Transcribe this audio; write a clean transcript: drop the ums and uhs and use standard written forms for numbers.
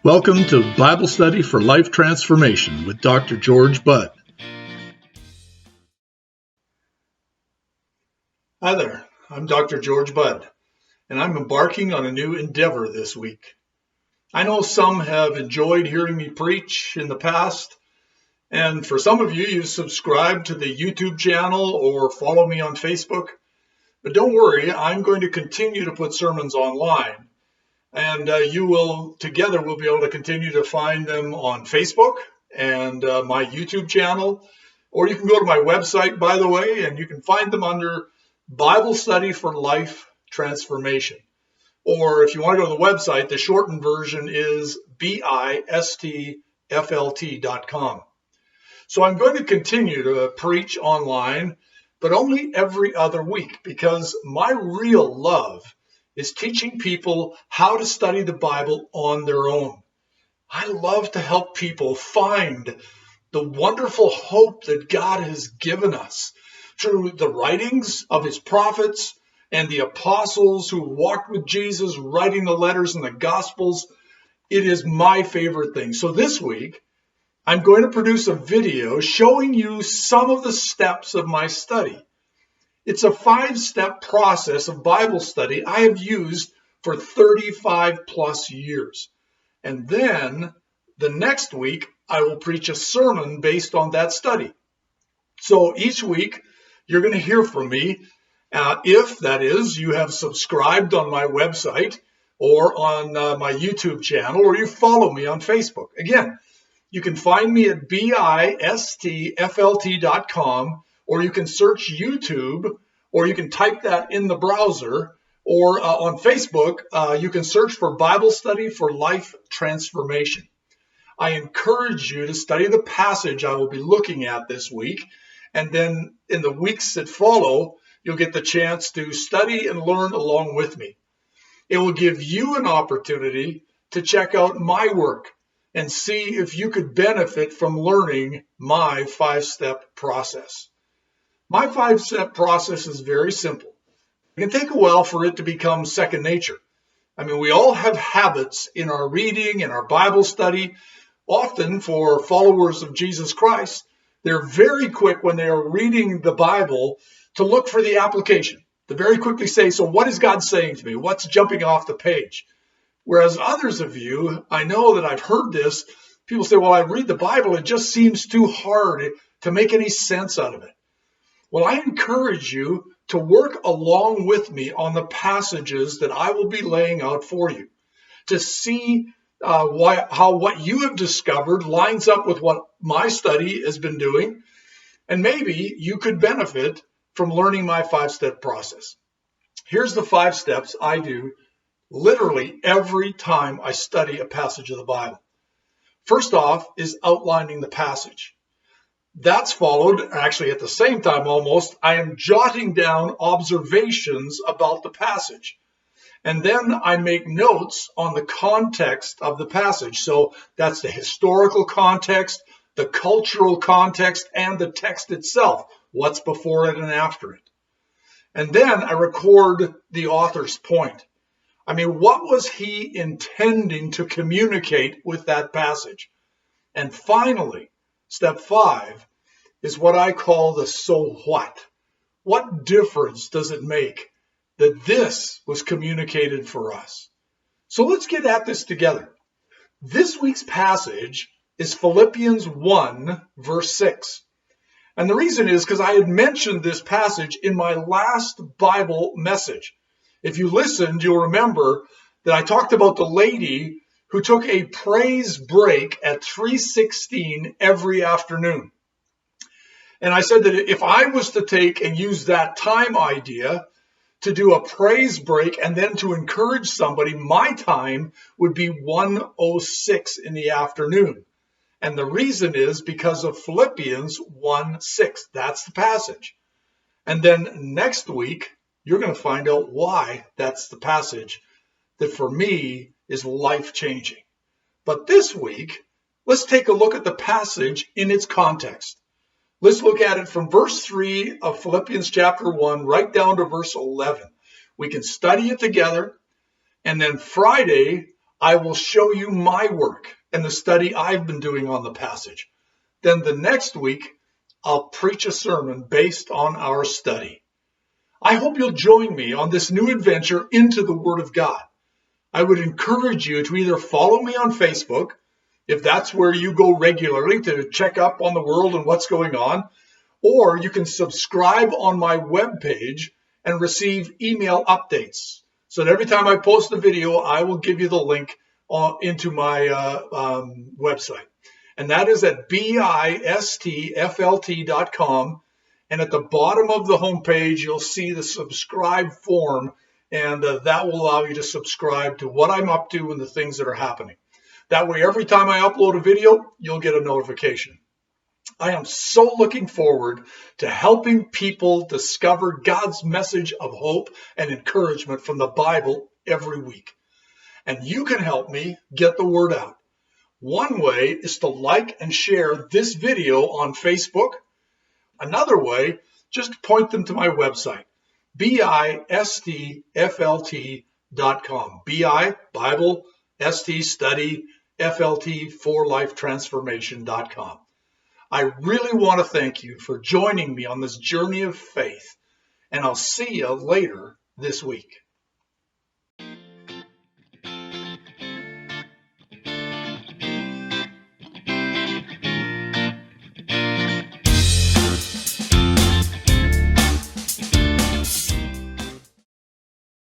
Welcome to Bible Study for Life Transformation with Dr. George Budd. Hi there, I'm Dr. George Budd, and I'm embarking on a new endeavor this week. I know some have enjoyed hearing me preach in the past, and for some of you, you've subscribed to the YouTube channel or follow me on Facebook. But don't worry, I'm going to continue to put sermons online. And we'll be able to continue to find them on Facebook and my YouTube channel. Or you can go to my website, by the way, and you can find them under Bible Study for Life Transformation. Or if you want to go to the website, the shortened version is BiStFLT.com. So I'm going to continue to preach online, but only every other week, because my real love is teaching people how to study the Bible on their own. I love to help people find the wonderful hope that God has given us through the writings of his prophets and the apostles who walked with Jesus, writing the letters and the Gospels. It is my favorite thing. So this week, I'm going to produce a video showing you some of the steps of my study. It's a 5-step process of Bible study I have used for 35 plus years. And then the next week, I will preach a sermon based on that study. So each week, you're going to hear from me if, that is, you have subscribed on my website or on my YouTube channel, or you follow me on Facebook. Again, you can find me at BiStFLT.com, or you can search YouTube, or you can type that in the browser, or on Facebook, you can search for Bible Study for Life Transformation. I encourage you to study the passage I will be looking at this week, and then in the weeks that follow, you'll get the chance to study and learn along with me. It will give you an opportunity to check out my work and see if you could benefit from learning my 5-step process. My 5-step process is very simple. It can take a while for it to become second nature. I mean, we all have habits in our reading, in our Bible study. Often for followers of Jesus Christ, they're very quick when they are reading the Bible to look for the application, to very quickly say, so what is God saying to me? What's jumping off the page? Whereas others of you, I know that I've heard this, people say, well, I read the Bible, it just seems too hard to make any sense out of it. Well, I encourage you to work along with me on the passages that I will be laying out for you, to see how what you have discovered lines up with what my study has been doing, and maybe you could benefit from learning my 5-step process. Here's the 5 steps I do literally every time I study a passage of the Bible. First off is outlining the passage. That's followed, actually at the same time almost, I am jotting down observations about the passage. And then I make notes on the context of the passage. So that's the historical context, the cultural context, and the text itself, what's before it and after it. And then I record the author's point. I mean, what was he intending to communicate with that passage? And finally, step 5 is what I call the so what. What difference does it make that this was communicated for us? So let's get at this together. This week's passage is Philippians 1, verse 6. And the reason is because I had mentioned this passage in my last Bible message. If you listened, you'll remember that I talked about the lady who took a praise break at 3:16 every afternoon. And I said that if I was to take and use that time idea to do a praise break and then to encourage somebody, my time would be 1:06 in the afternoon. And the reason is because of Philippians 1:6. That's the passage. And then next week, you're going to find out why that's the passage that for me is life-changing. But this week, let's take a look at the passage in its context. Let's look at it from verse 3 of Philippians chapter 1 right down to verse 11. We can study it together, and then Friday, I will show you my work and the study I've been doing on the passage. Then the next week, I'll preach a sermon based on our study. I hope you'll join me on this new adventure into the Word of God. I would encourage you to either follow me on Facebook, if that's where you go regularly to check up on the world and what's going on, or you can subscribe on my webpage and receive email updates. So that every time I post a video, I will give you the link into my website. And that is at BiStFLT.com. And at the bottom of the homepage, you'll see the subscribe form, and that will allow you to subscribe to what I'm up to and the things that are happening. That way, every time I upload a video, you'll get a notification. I am so looking forward to helping people discover God's message of hope and encouragement from the Bible every week. And you can help me get the word out. One way is to like and share this video on Facebook. Another way, just point them to my website, BiStFLT.com. BI, Bible, ST, study, FLT, for life transformation.com. I really want to thank you for joining me on this journey of faith, and I'll see you later this week.